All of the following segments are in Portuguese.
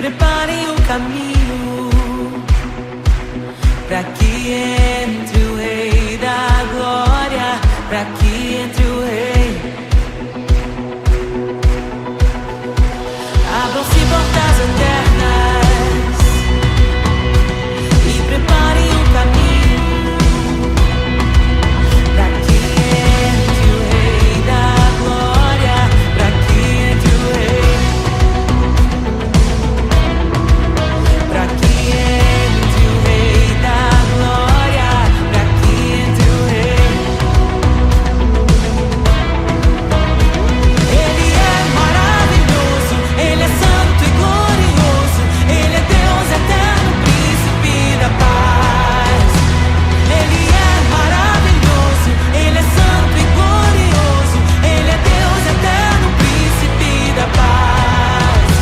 preparem o caminho para que entre o Rei da Glória, para que entre o Rei. Abram-se portas eternas e preparem o caminho para que entre o Rei da Glória, para que entre o Rei, para que entre o Rei da Glória, para que entre o Rei. Ele é maravilhoso, Ele é santo e glorioso, Ele é Deus eterno, príncipe da paz. Ele é maravilhoso, Ele é santo e glorioso, Ele é Deus eterno, príncipe da paz.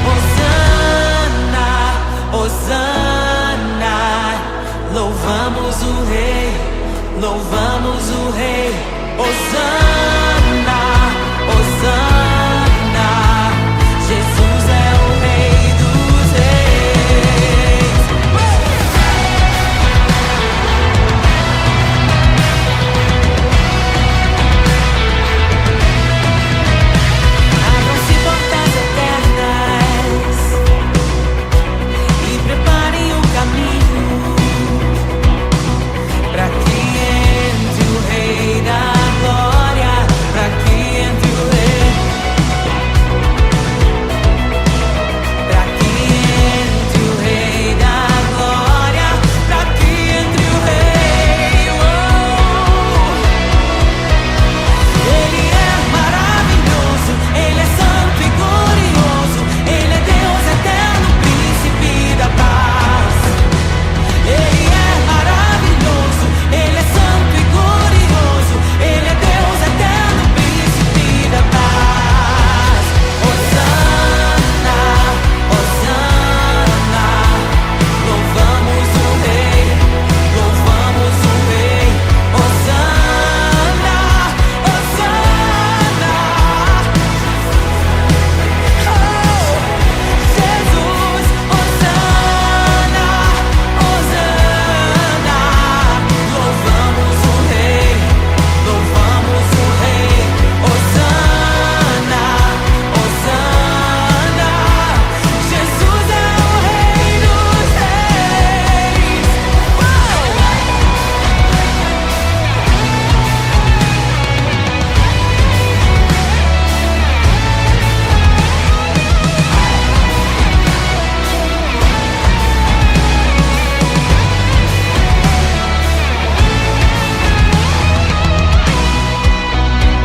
Hosana, Hosana, louvamos o Rei, louvamos o Rei. Hosana, Hosana, Jesus é o Rei dos Reis. Abram-se portas eternas e preparem o caminho para que entre o Rei da Glória, para que entre o Rei, para que entre o Rei da Glória, para que entre o Rei. Ele é maravilhoso, Ele é santo e glorioso, Ele é Deus eterno, príncipe da paz. Ele é maravilhoso, Ele é santo e glorioso, Ele é Deus eterno, príncipe da paz. Hosana, Hosana, louvamos o Rei, louvamos o Rei. Hosana, Hosana, oh, Jesus, Hosana, Hosana, louvamos o Rei, louvamos o Rei. Hosana, Hosana, Jesus é o Rei dos Reis.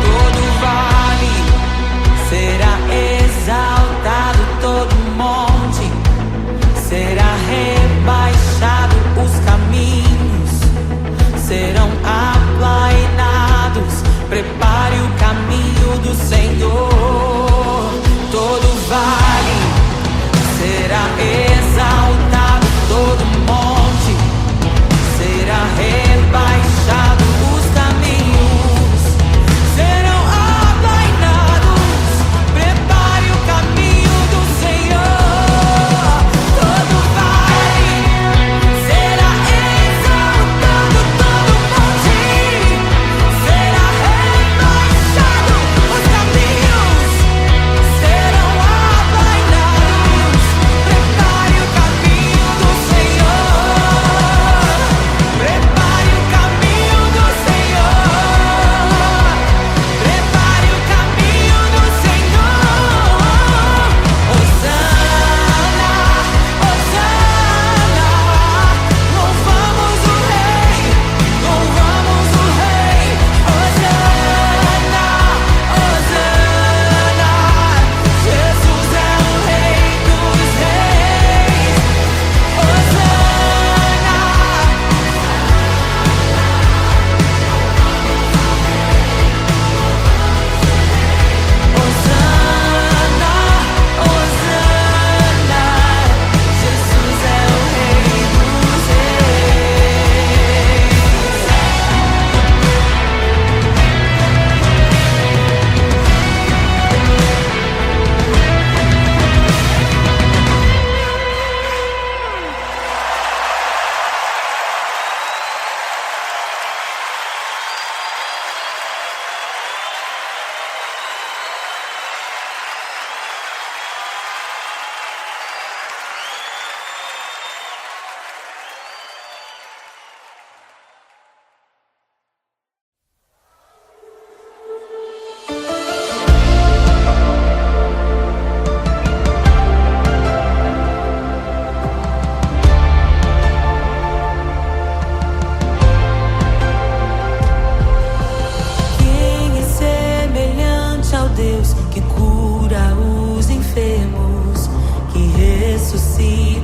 Todo vale será exaltado, todo monte será rebaixado, os caminhos serão aplainados. Prepare o caminho do Senhor. Todo vale será exaltado, todo monte será rebaixado, os caminhos serão aplainados. Prepare o caminho do Senhor. Todo vale será exaltado, todo monte será rebaixado, os caminhos serão aplainados. Prepare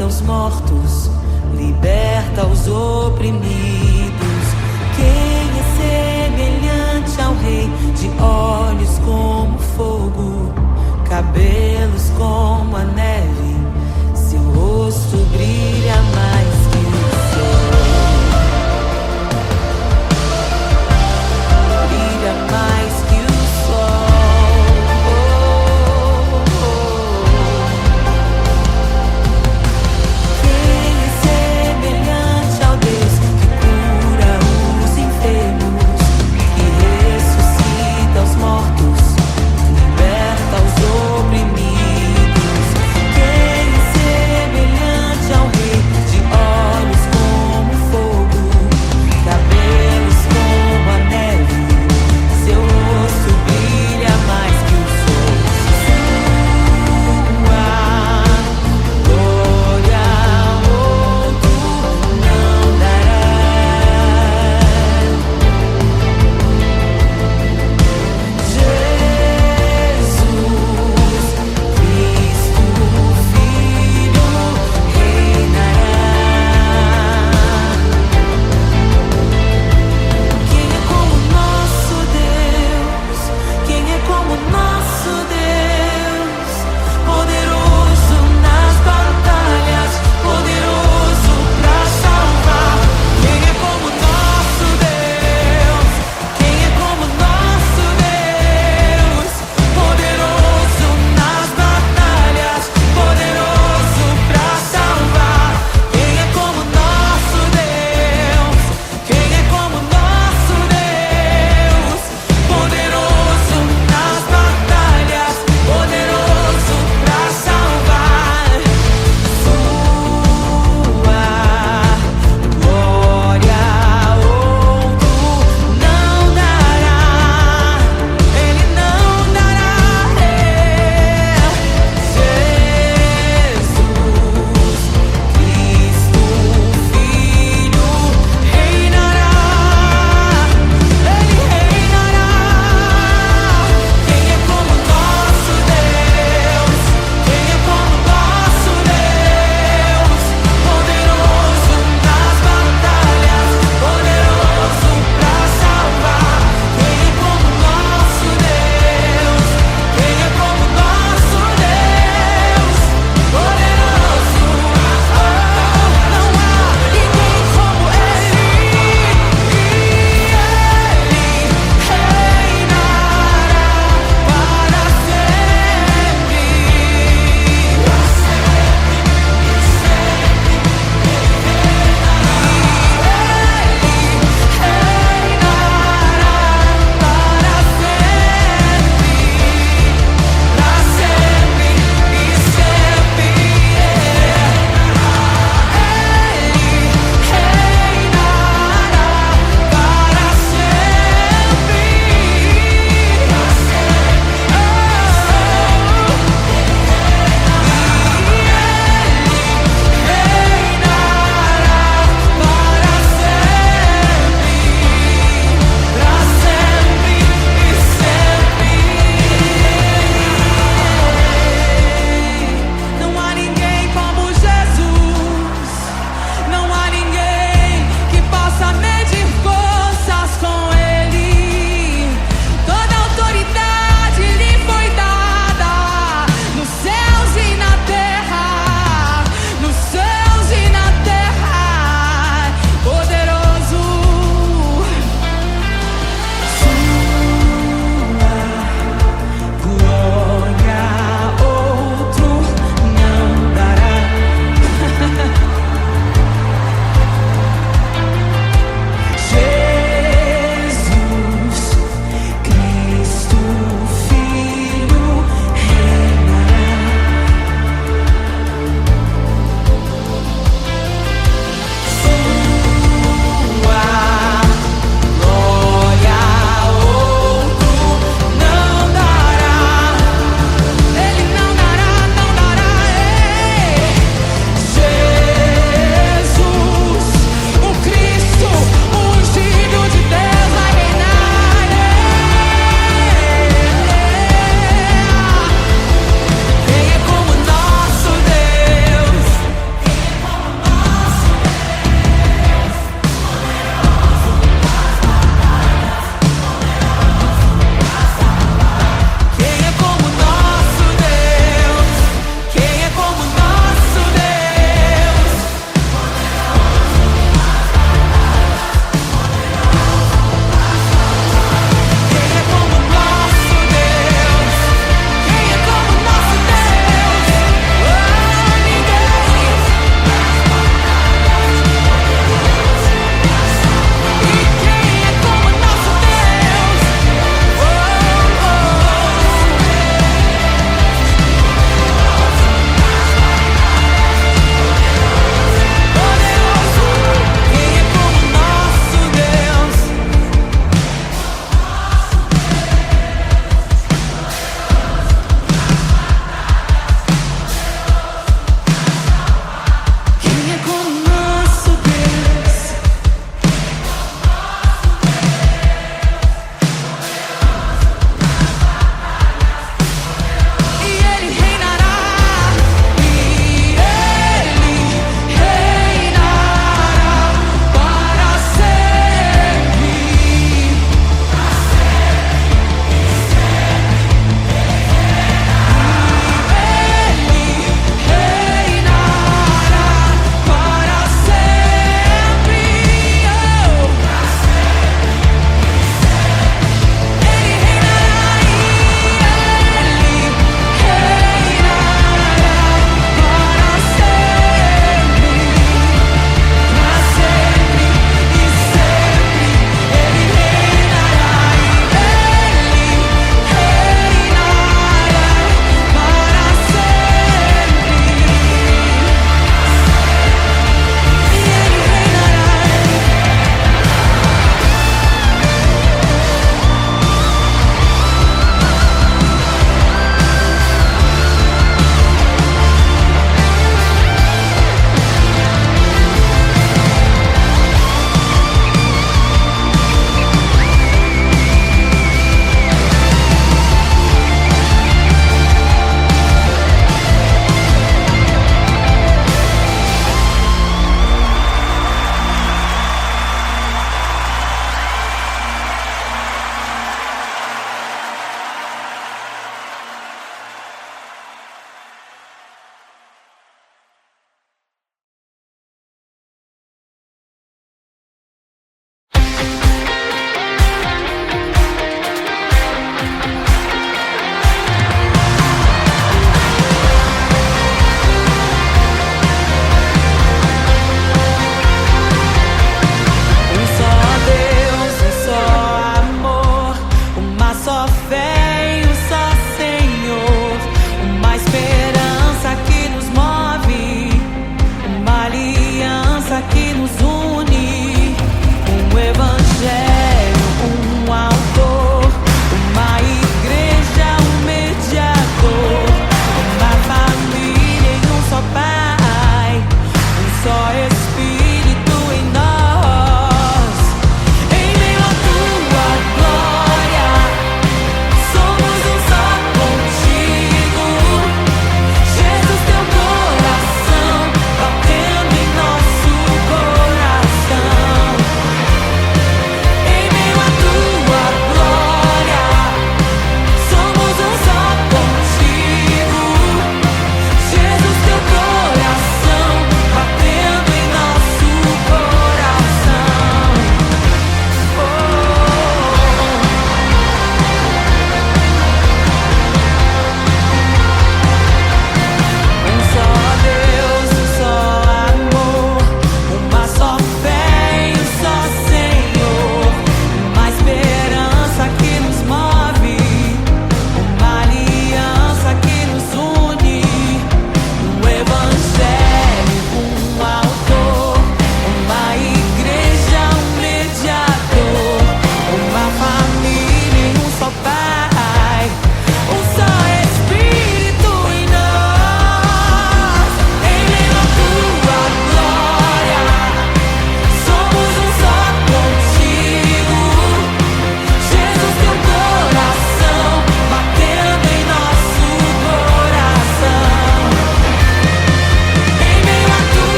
ressuscita os mortos, liberta os oprimidos. Quem é semelhante ao Rei, de olhos como fogo, cabelos como a neve, seu rosto brilha mais que o sol. Brilha mais que o sol. Quem é semelhante ao Deus que cura os enfermos, que ressuscita os mortos, liberta os oprimidos?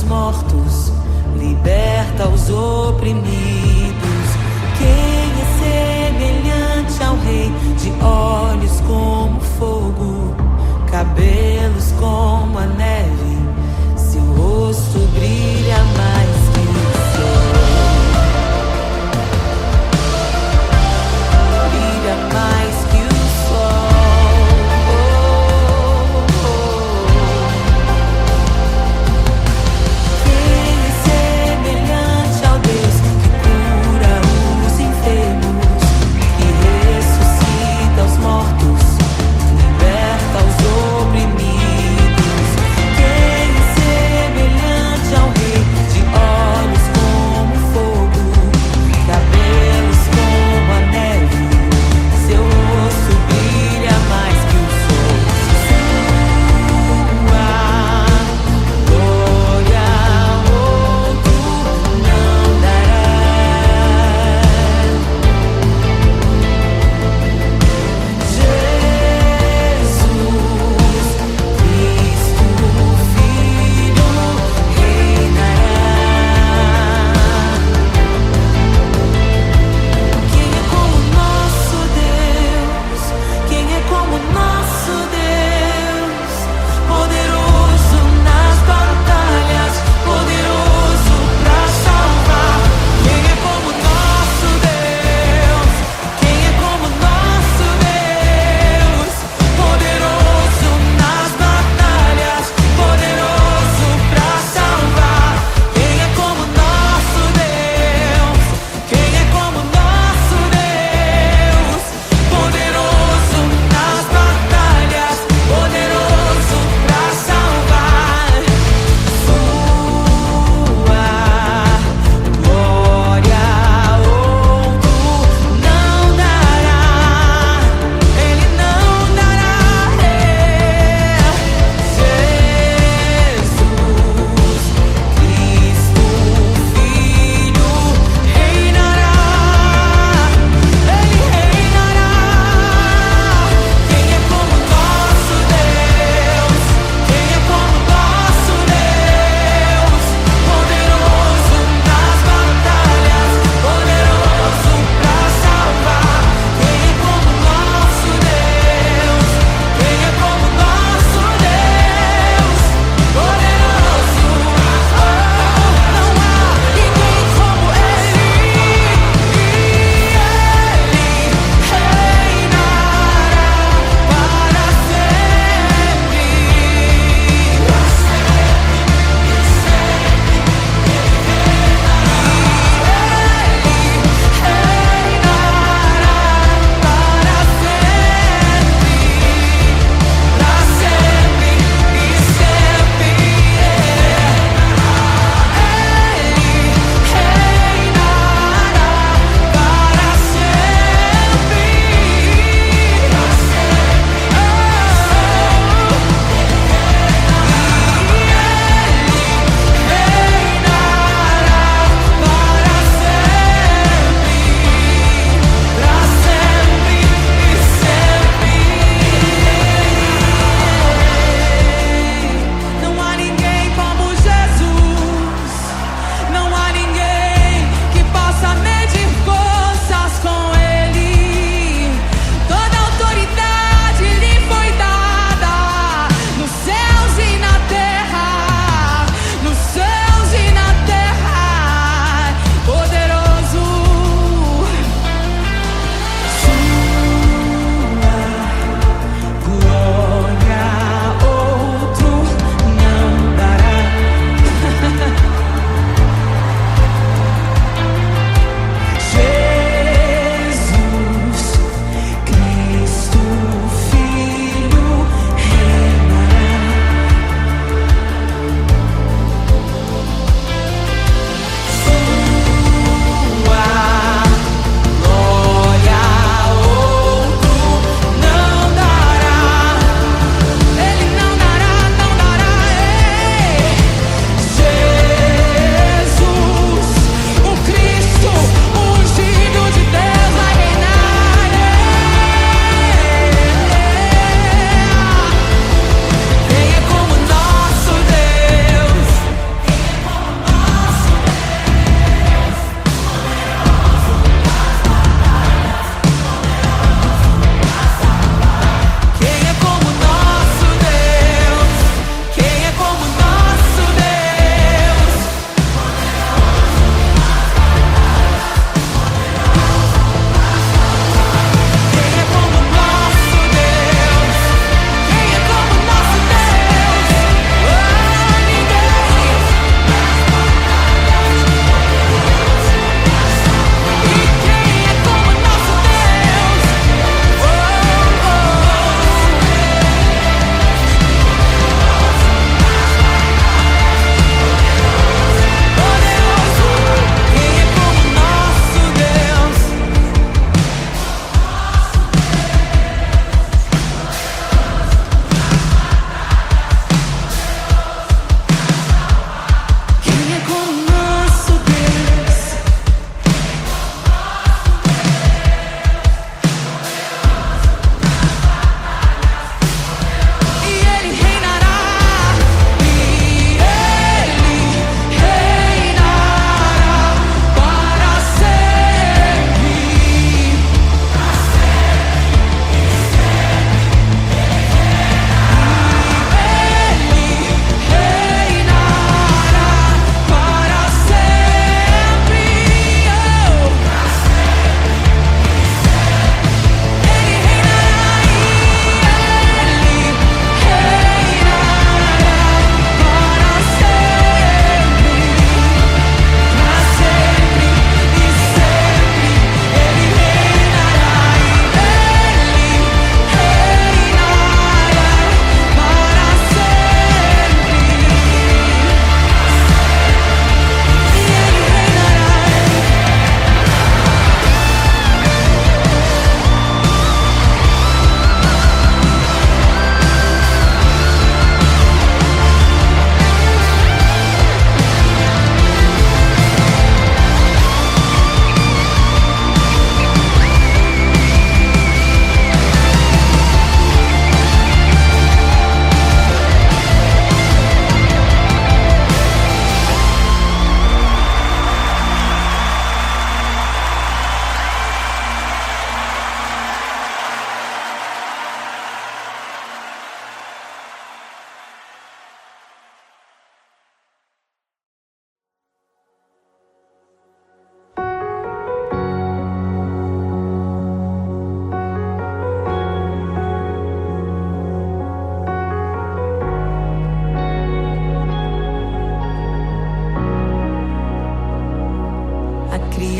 mortos, liberta os oprimidos. Quem é semelhante ao Rei, de olhos como fogo, cabelos como a neve, seu rosto brilha mais que o sol. Brilha mais que o sol. Quem é semelhante ao Deus que cura os enfermos, que ressuscita os mortos, liberta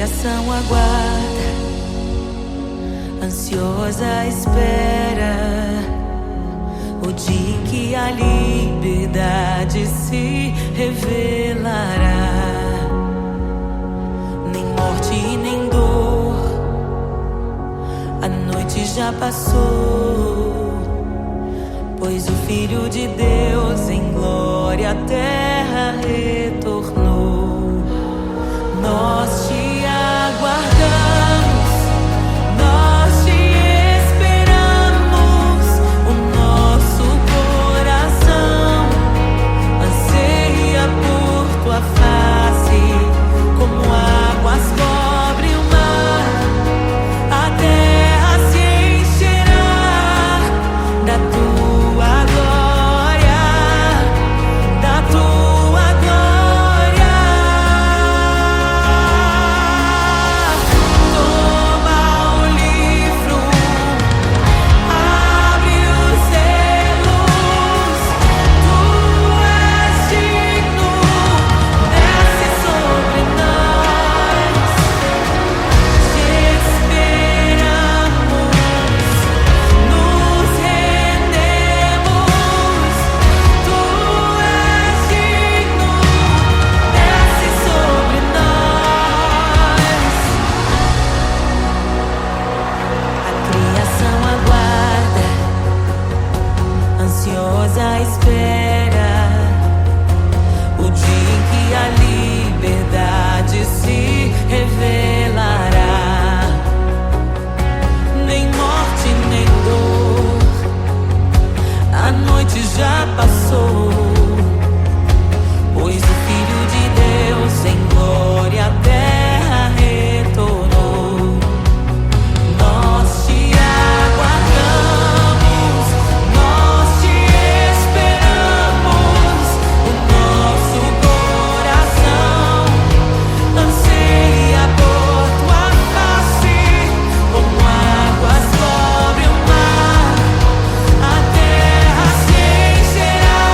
criação aguarda, ansiosa espera o dia em que a liberdade se revelará. Nem morte e nem dor, a noite já passou, pois o Filho de Deus em glória à terra retornou. Nós te aguardamos, nós te esperamos. O nosso coração anseia por tua face, como águas cobre o mar. A terra se encherá da tua glória, da tua glória. Toma o livro, abre os selos. Tu és digno, desce sobre nós. Te esperamos, nos rendemos. Tu és digno, desce sobre nós. A criação aguarda, ansiosa espera o dia em que a liberdade se revelará. Nem morte nem dor, a noite já passou, pois o Filho de Deus em glória à terra retornou. Nós te aguardamos, nós te esperamos. O nosso coração anseia por tua face, como águas cobre o mar. A terra se encherá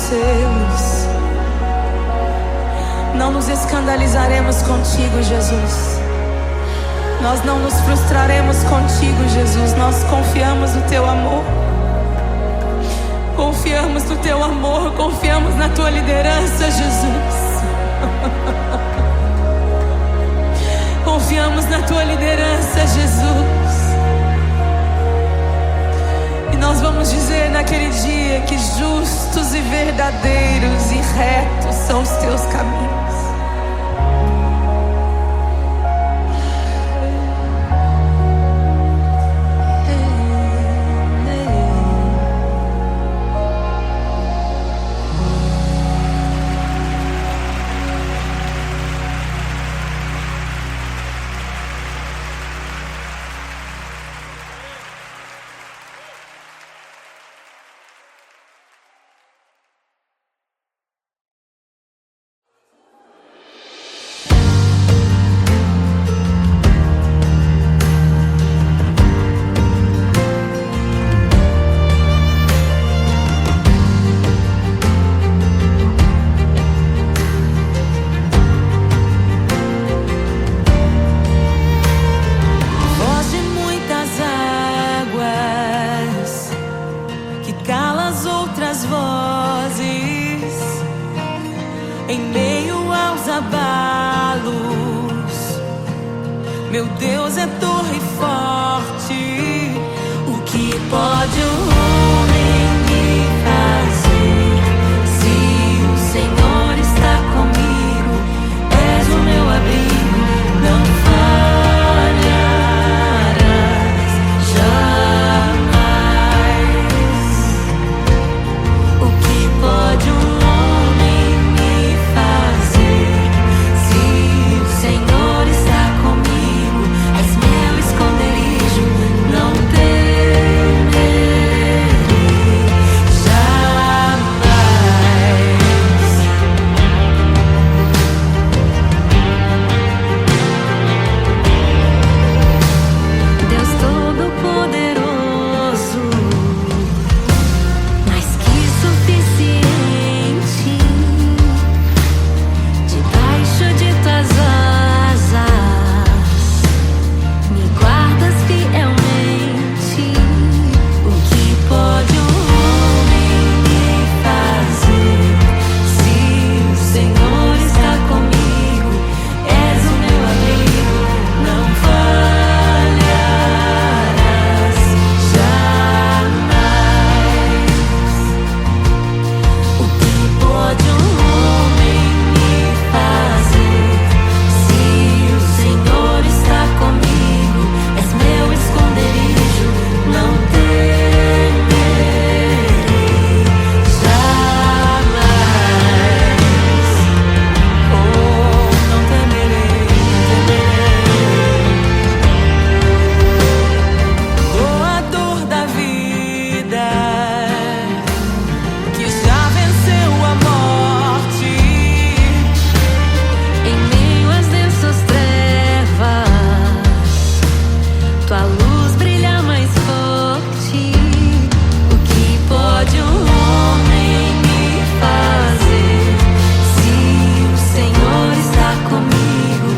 seus. Não nos escandalizaremos contigo, Jesus. Nós não nos frustraremos contigo, Jesus. Nós confiamos no teu amor. Confiamos no teu amor, confiamos na tua liderança, Jesus. Confiamos na tua liderança, Jesus. E nós vamos dizer naquele dia que justos e verdadeiros e retos são os teus caminhos. Em meio aos abalos, meu Deus é torre forte. O que pode o homem me fazer? Se o Senhor está comigo, és o meu abrigo, não falharás jamais. O que pode o homem me fazer? Se o Senhor está comigo, és meu esconderijo, não temerei jamais. Deus Todo-Poderoso, mais que suficiente, debaixo de tuas asas, me guardas fielmente. O que pode o homem me fazer? Se o Senhor está comigo, és o meu abrigo, não falharás jamais. O que pode um homem me fazer? Se o Senhor está comigo, és meu esconderijo, não temerei jamais. Oh, não temerei, doador da vida, que já venceu a morte. Em meio às densas trevas, tua luz brilha mais forte. O que pode um homem me fazer? Se o Senhor está comigo,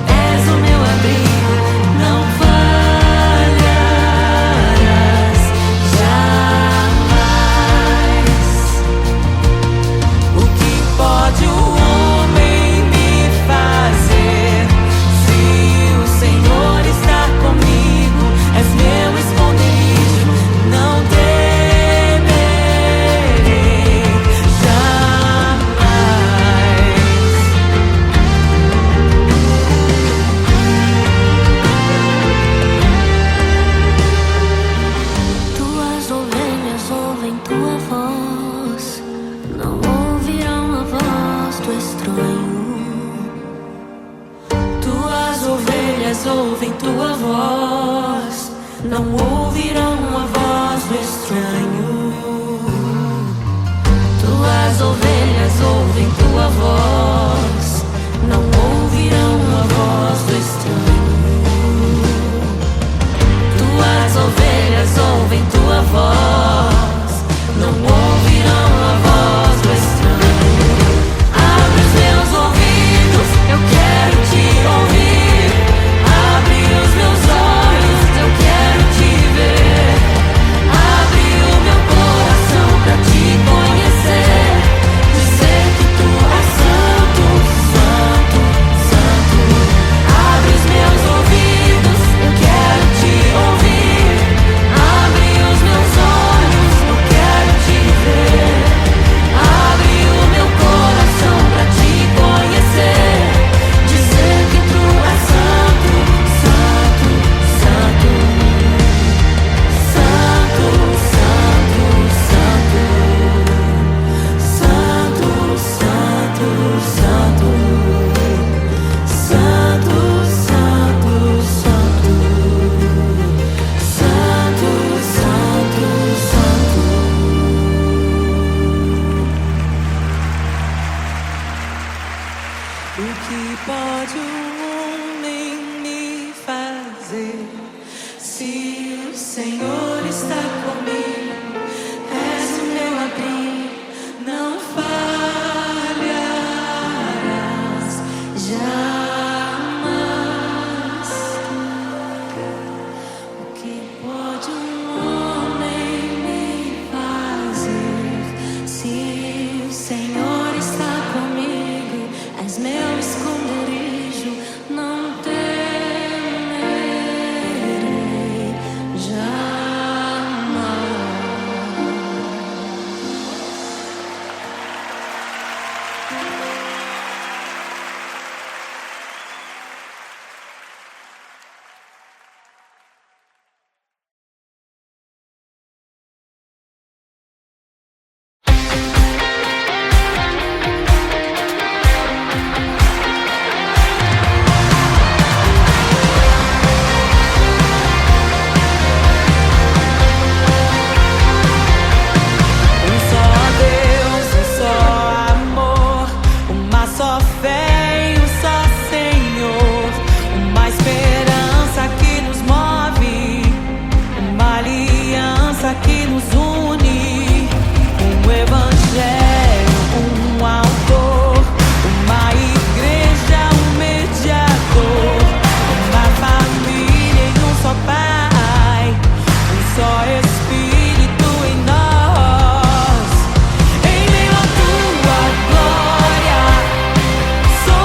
és o meu abrigo, não falharás jamais. O que pode o homem me fazer? Se o Senhor está comigo, és meu esconderijo, não temerei jamais. Tuas ovelhas ouvem tua voz, não ouvirão a voz do estranho. Tuas ovelhas ouvem tua voz, não ouvirão a voz do estranho. Tuas ovelhas ouvem tua voz, não ouvirão a voz do estranho. Tuas ovelhas ouvem tua voz, não ouvirão a voz do estranho. O que pode um homem me fazer? Se o Senhor está comigo, és o meu abrigo, não falharás jamais. O que pode um homem me fazer? Se o Senhor está comigo, és meu esconderijo, não temerei jamais. Um só Deus, um só amor, uma só fé e um só Senhor, uma esperança que nos move, uma aliança que nos une, um evangelho, um autor, uma igreja, um mediador, uma família em um só Pai, um só Espírito em nós. Em meio à tua glória, sou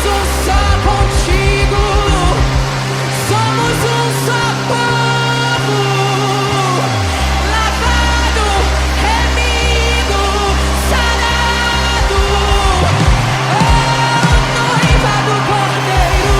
somos um só contigo. Somos um só povo, lavado, remido, sarado. Oh, noiva do Cordeiro.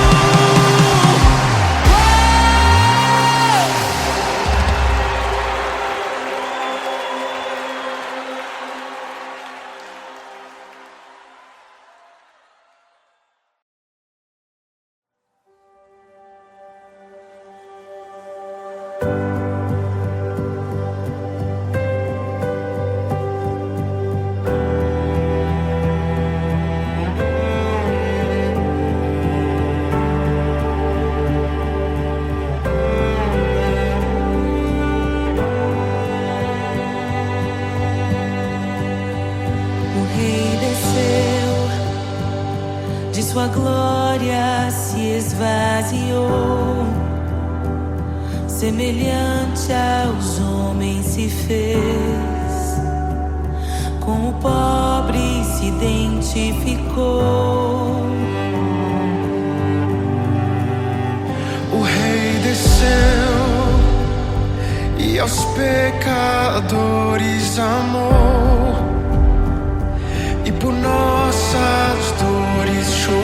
O Rei desceu, de sua glória se esvaziou, semelhante aos homens se fez, com o pobre se identificou. O Rei desceu e aos pecadores amou, e por nossas dores chorou,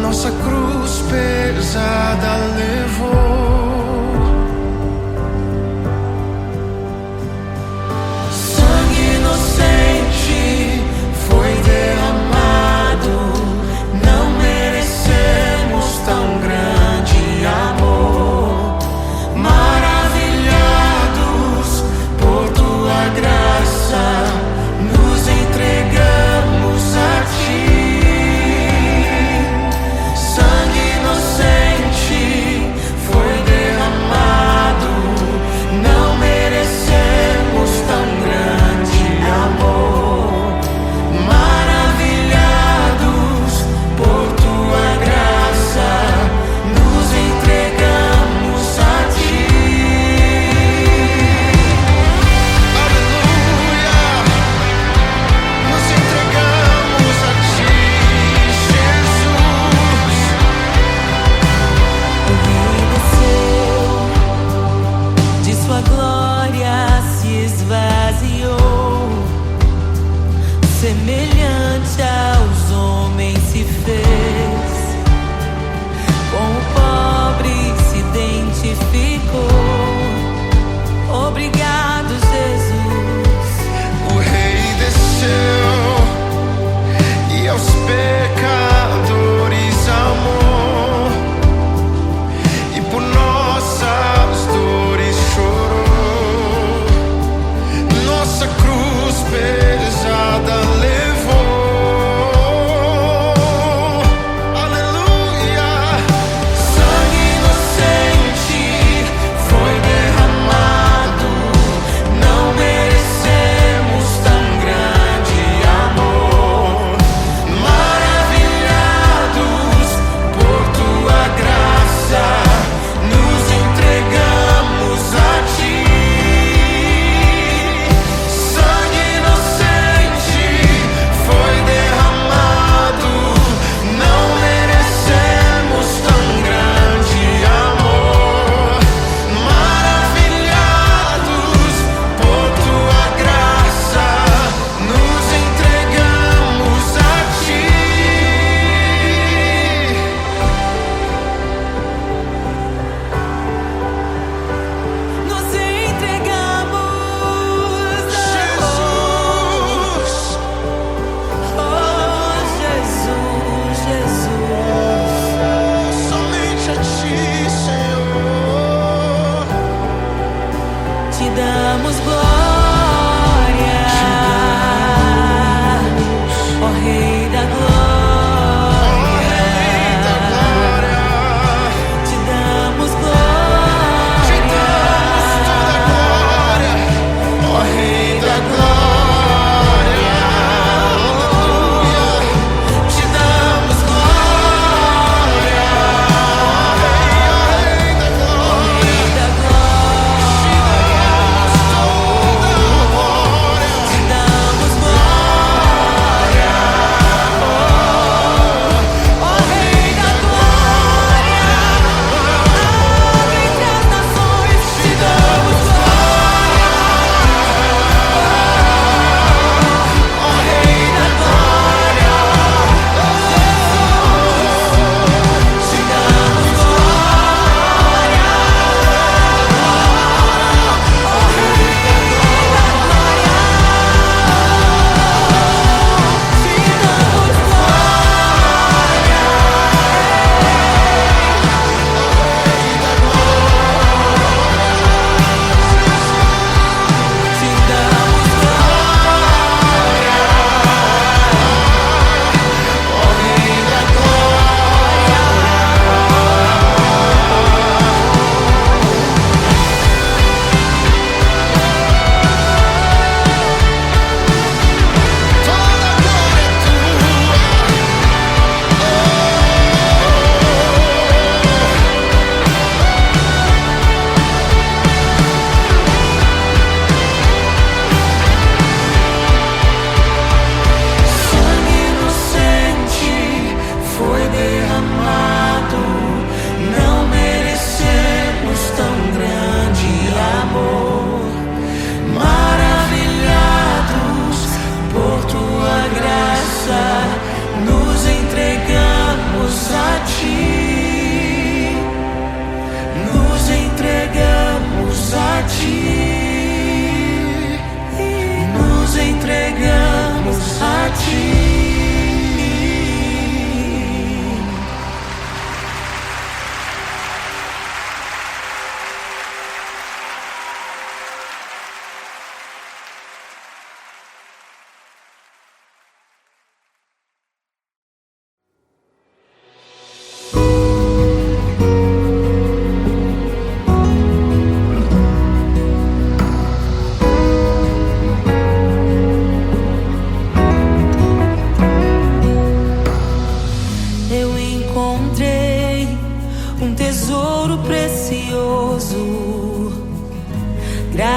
nossa cruz pesada levou. Sangue inocente foi derramado, não merecemos tão grande amor. Maravilhados por tua graça, nos entregamos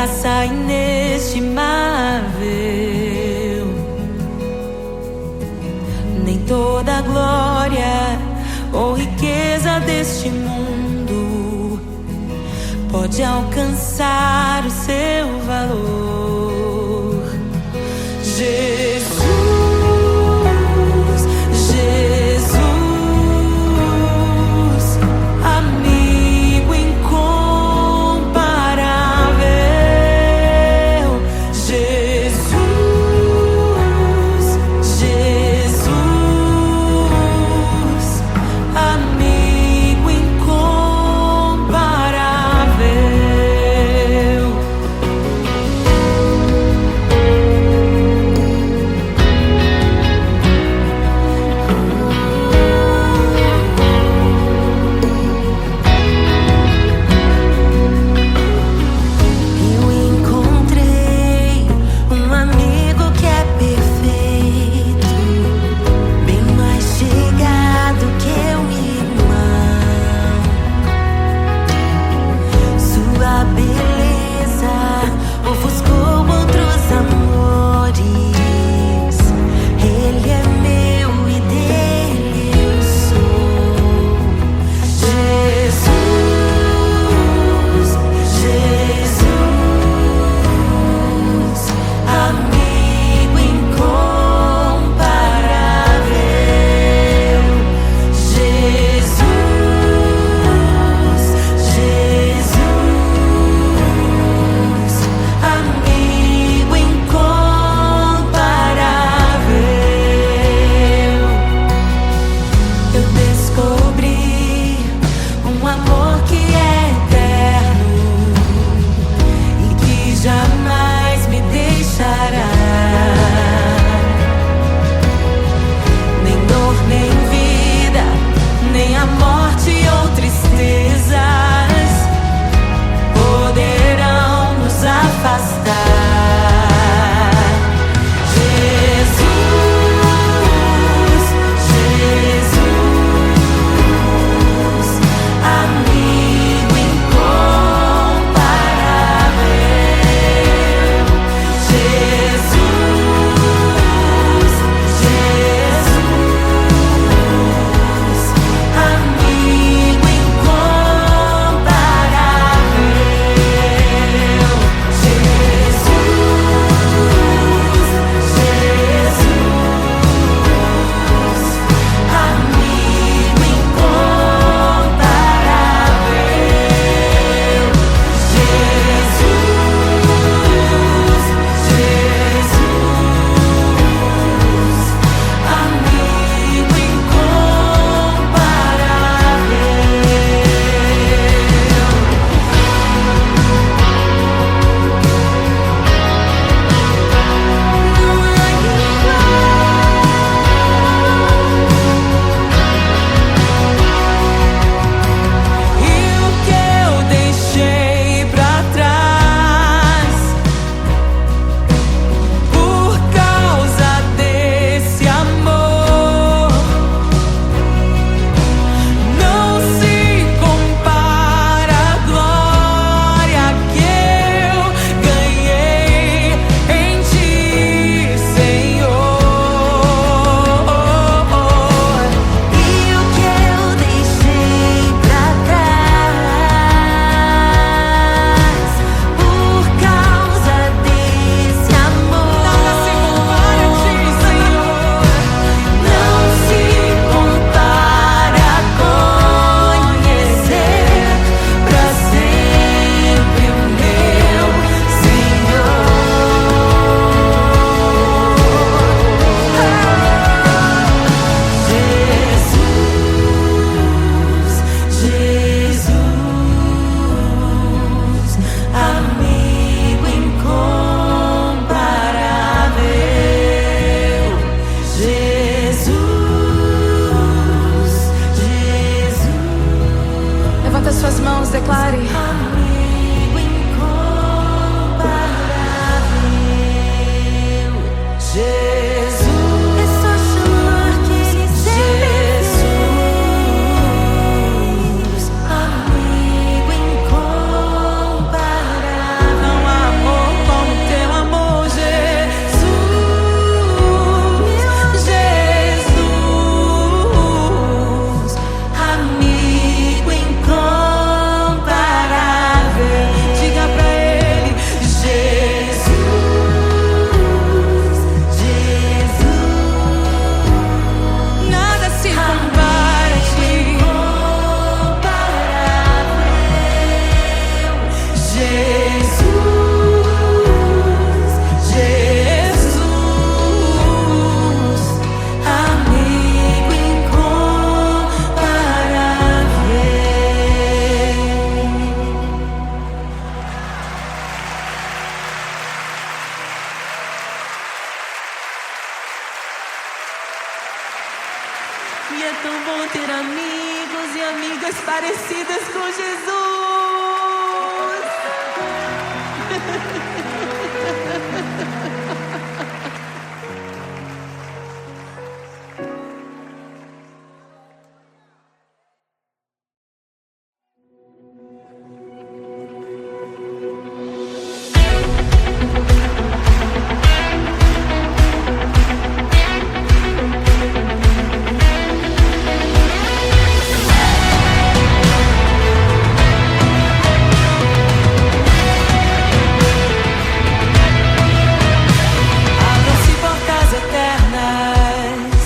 graça inestimável. Nem toda a glória ou riqueza deste mundo pode alcançar o seu valor. Jesus, Jesus, amigo incomparável. Jesus, Jesus, amigo incomparável. E é tão bom ter amigos e amigas parecidas com Jesus. Abram-se portas eternas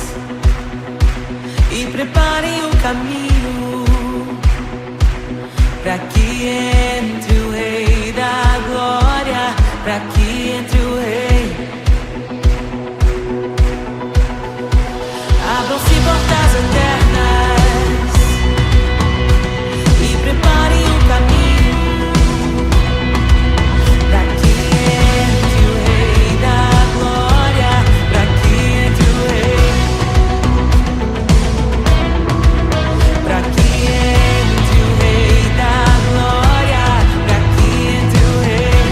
e preparem o caminho para que entre o Rei da Glória, para que entre o Rei. Abram-se portas eternas e preparem o caminho para que entre o Rei da Glória, para que entre o Rei, para que entre o Rei da Glória, para que entre o Rei.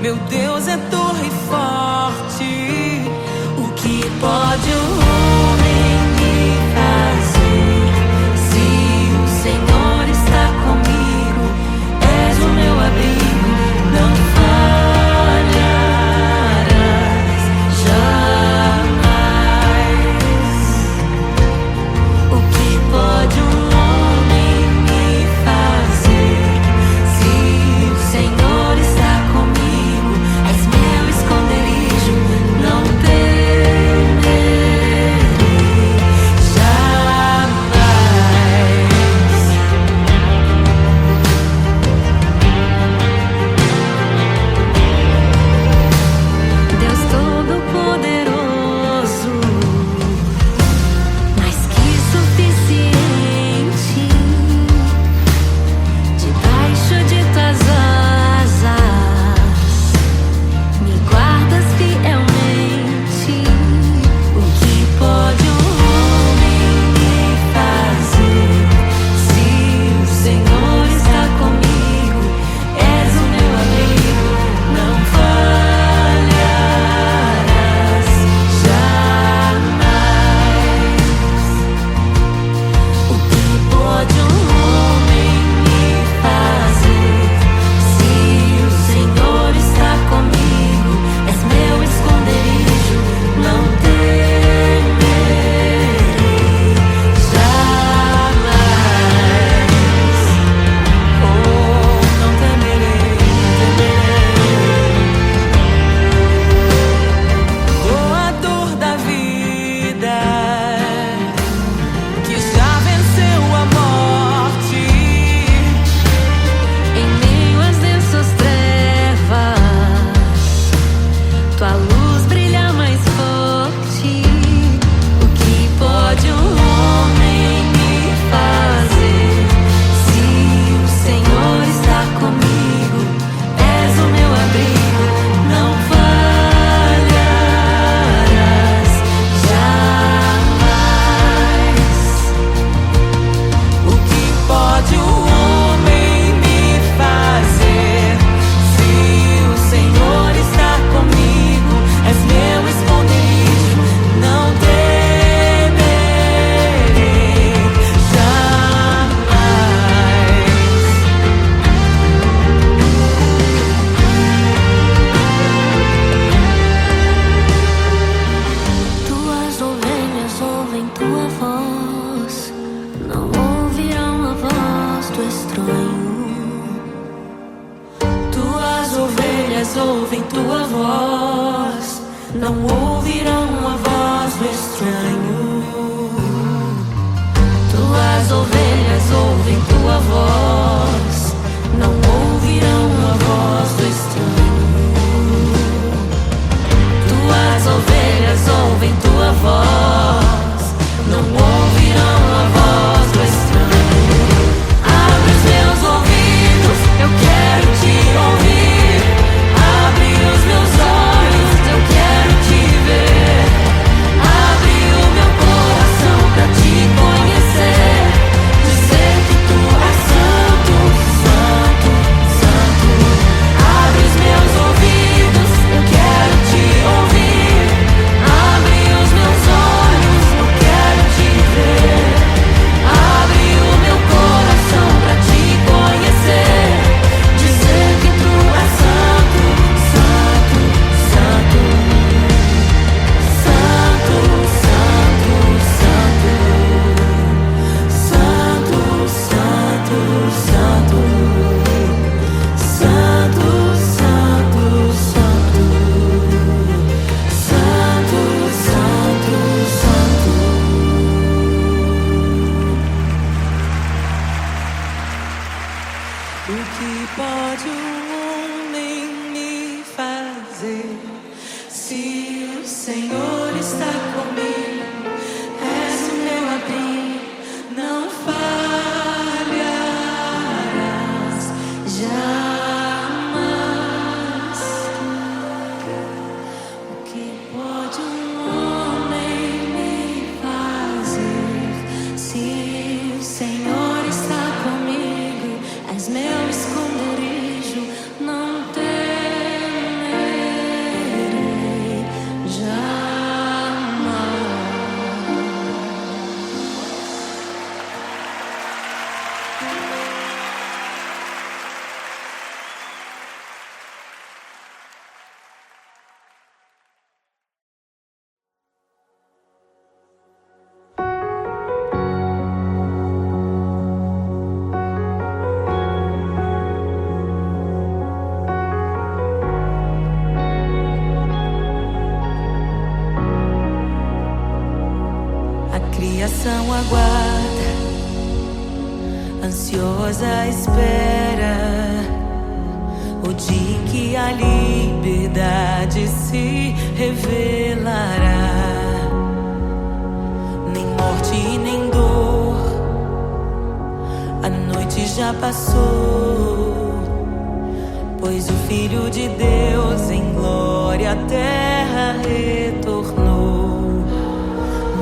Meu Deus é torre forte. O que pode o homem me fazer? Se o Senhor está comigo, és o meu abrigo, não falharás jamais. O que pode um homem me fazer? Se o Senhor está comigo, és meu esconderijo, não temerei jamais. Deus Todo-Poderoso, mais que suficiente, debaixo de tuas asas, me guardas fielmente. O que pode um homem me fazer? Se o Senhor está comigo, és o meu amigo, não falharás jamais. O que pode um homem me fazer? Se o Senhor está comigo, és meu esconderijo, não temerei jamais. Oh, não temerei, Doador da vida, que já venceu a morte. Em meio às densas trevas, tua luz brilha mais forte. O que pode um homem me fazer? Se o Senhor está comigo, és o meu abrigo, não falharás jamais. O que pode o homem me fazer? Se o Senhor está comigo, és meu esconderijo, não temerei jamais. Tuas ovelhas ouvem tua voz, não ouvirão a voz do estranho. Tuas ovelhas ouvem tua voz, não ouvirão a voz do estranho. Tuas ovelhas ouvem tua voz, não ouvirão a voz do estranho. Tuas ovelhas ouvem tua voz, não ouvirão a voz do estranho. Abre os meus ouvidos, eu quero te ouvir. Abre os meus olhos, eu quero te ver. Abre o meu coração pra te conhecer. Dizer que tu és santo, santo, santo. Abre os meus ouvidos, eu quero te ouvir. Abre os meus olhos, eu quero te ver. Abre o meu coração pra te conhecer. Dizer que tu és santo, santo, santo. Santo, santo, santo. Santo, santo, santo. Santo, santo, santo. Santo, santo, santo. O que pode um homem me fazer? Se o Senhor está comigo, és o meu abrigo, não falharás jamais. O que pode um homem me fazer? Se o Senhor está comigo, és meu esconderijo, não temerei criação aguarda, ansiosa espera o dia em que a liberdade se revelará. Nem morte e nem dor, a noite já passou, pois o Filho de Deus em glória à terra retornou.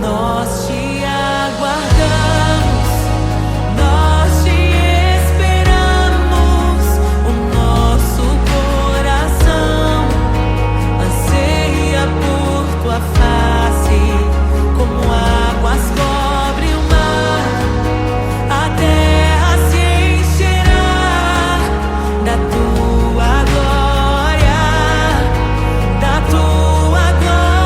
Nós te aguardamos, nós te esperamos. O nosso coração anseia por tua face, como águas cobre o mar. A terra se encherá da tua glória, da tua glória.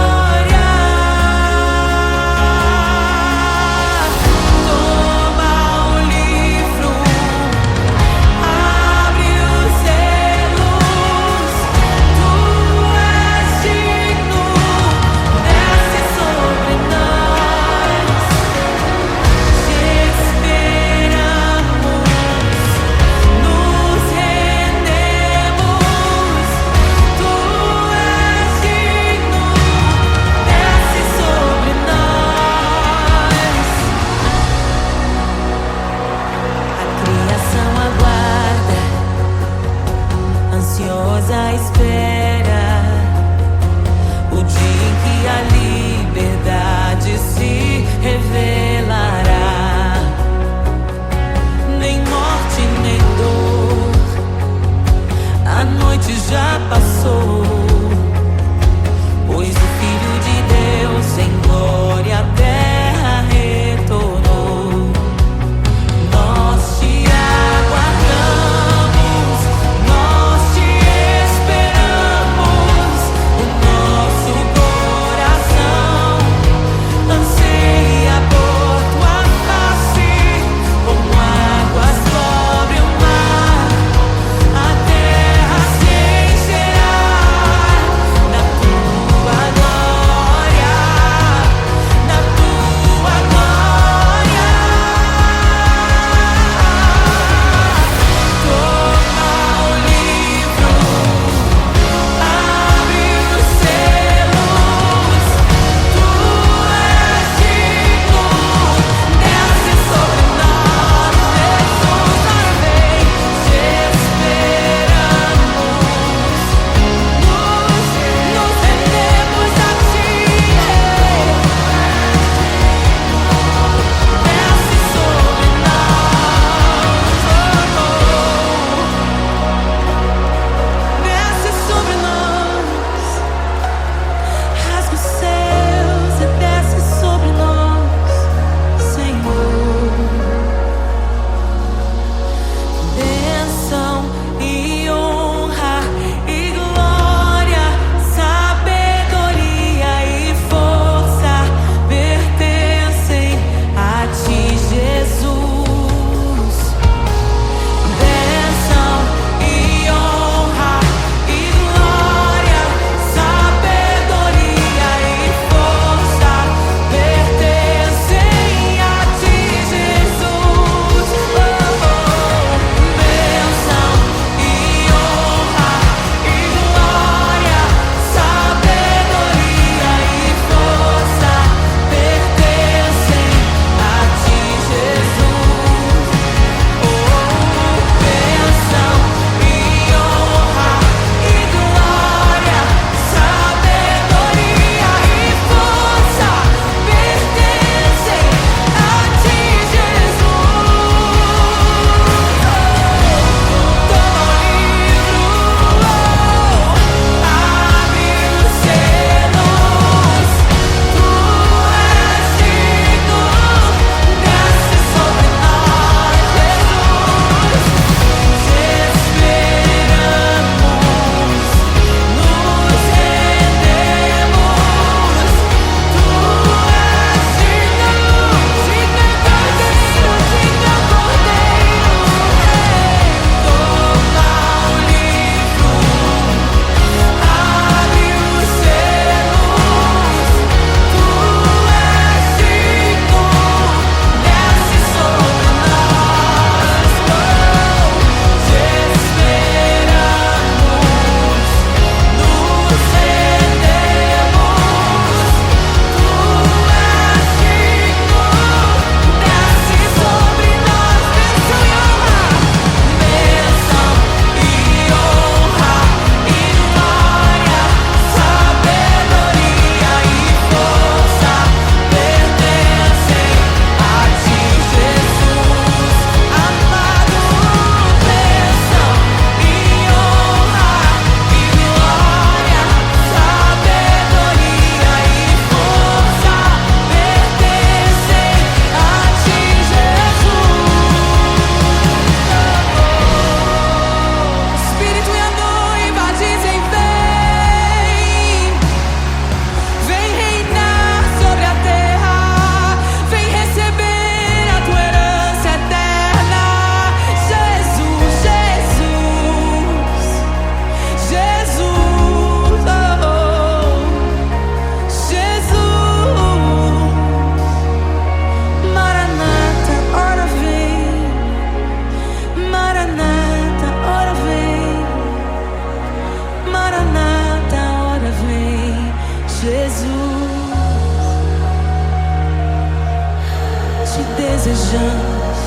desejamos.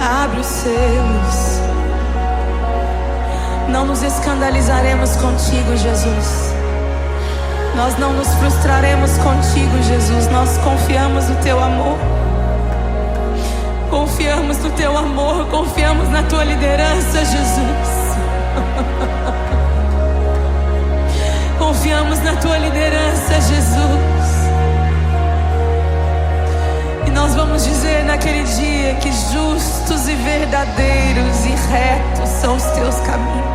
Abre os seus. Não nos escandalizaremos contigo, Jesus. Nós não nos frustraremos contigo, Jesus. Nós confiamos no teu amor. Confiamos no teu amor, confiamos na tua liderança, Jesus. Confiamos na tua liderança, Jesus. E nós vamos dizer naquele dia que justos e verdadeiros e retos são os teus caminhos.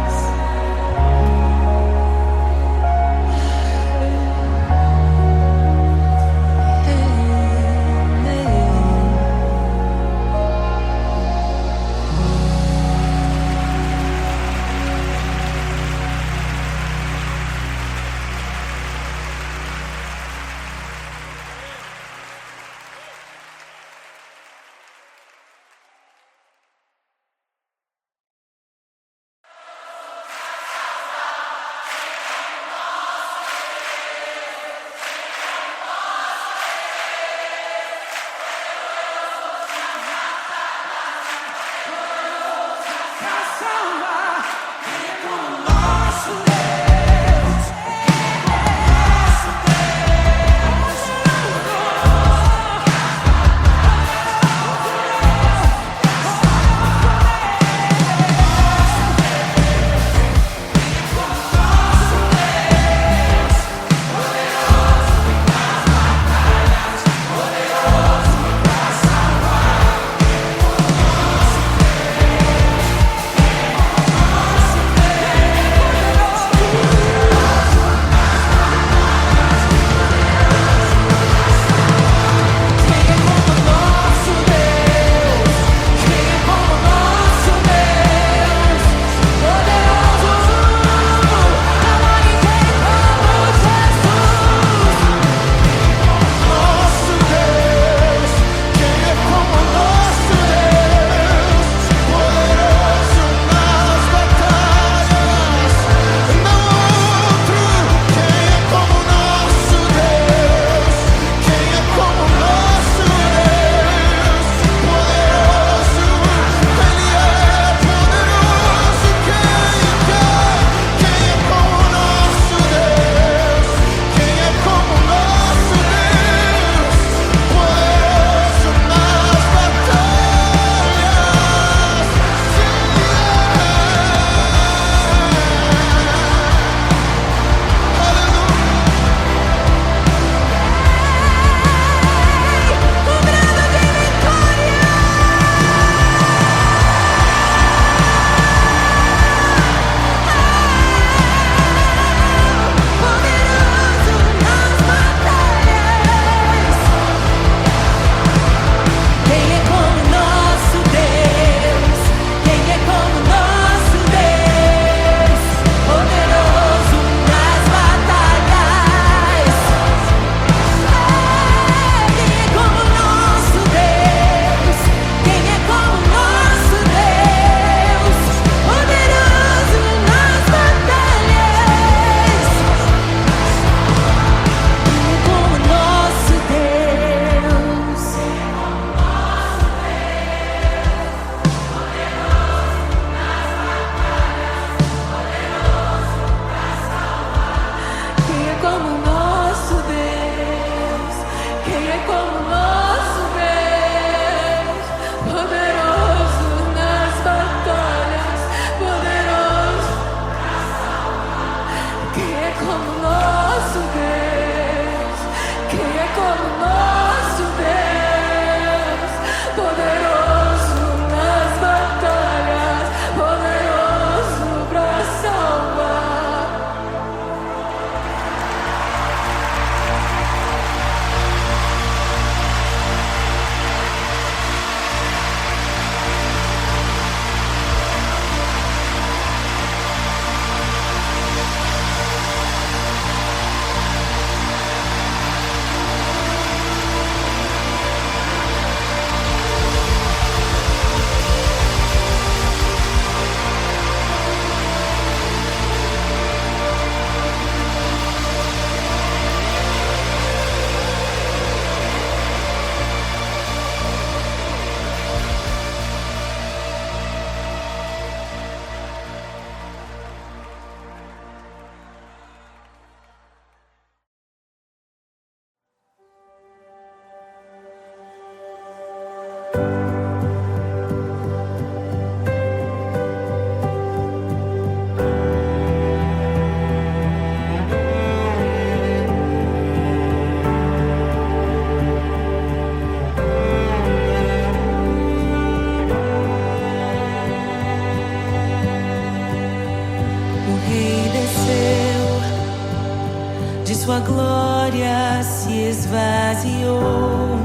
glória se esvaziou,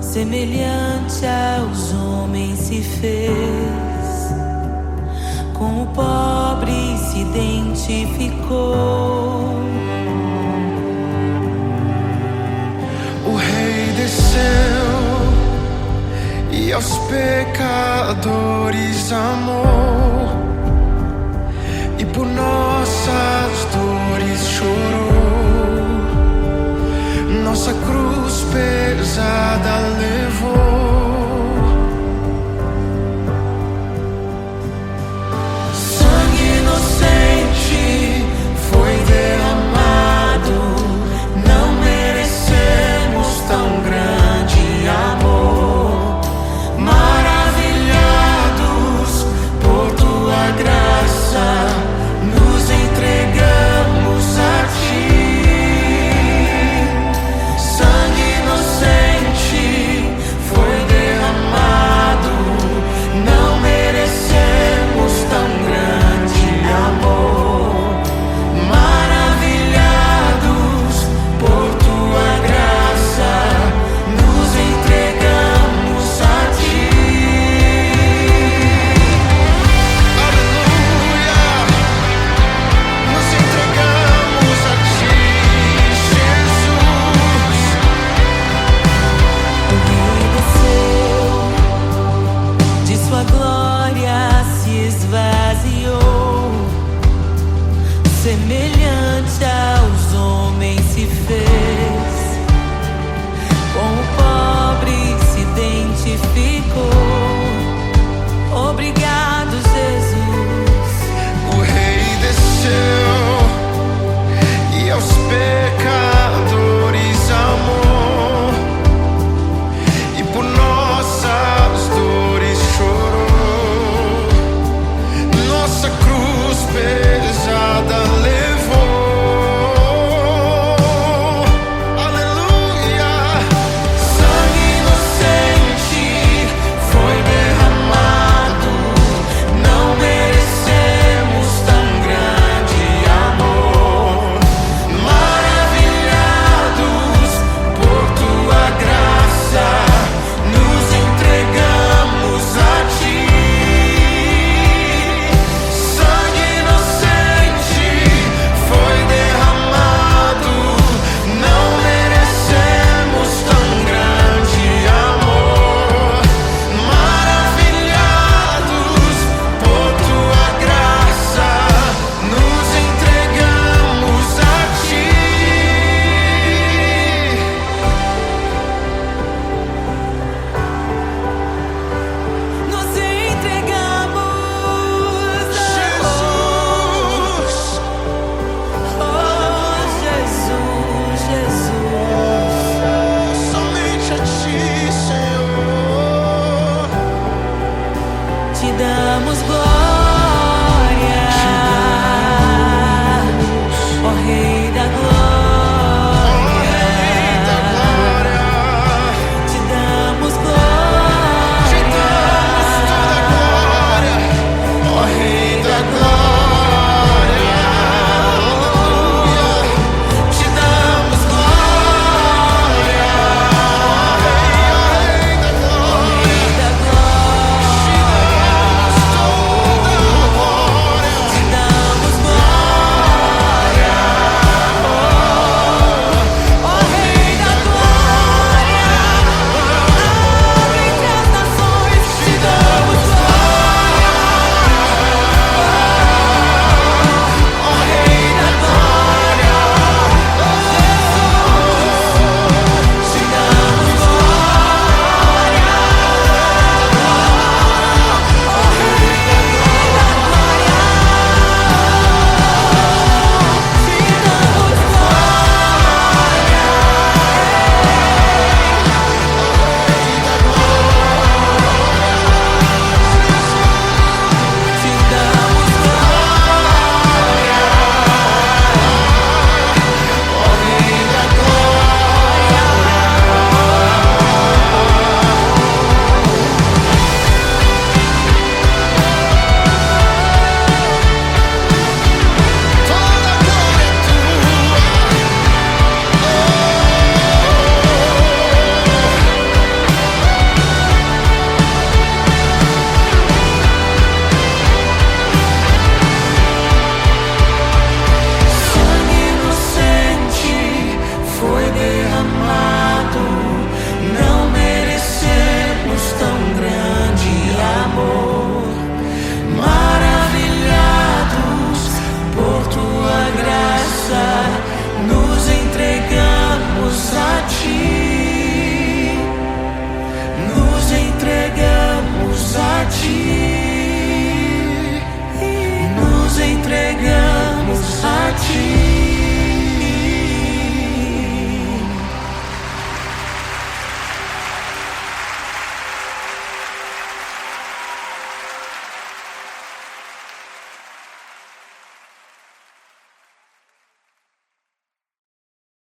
semelhante aos homens se fez, com o pobre se identificou. O Rei desceu e aos pecadores amou, e por nossas dores chorou. Nossa cruz pesada levou.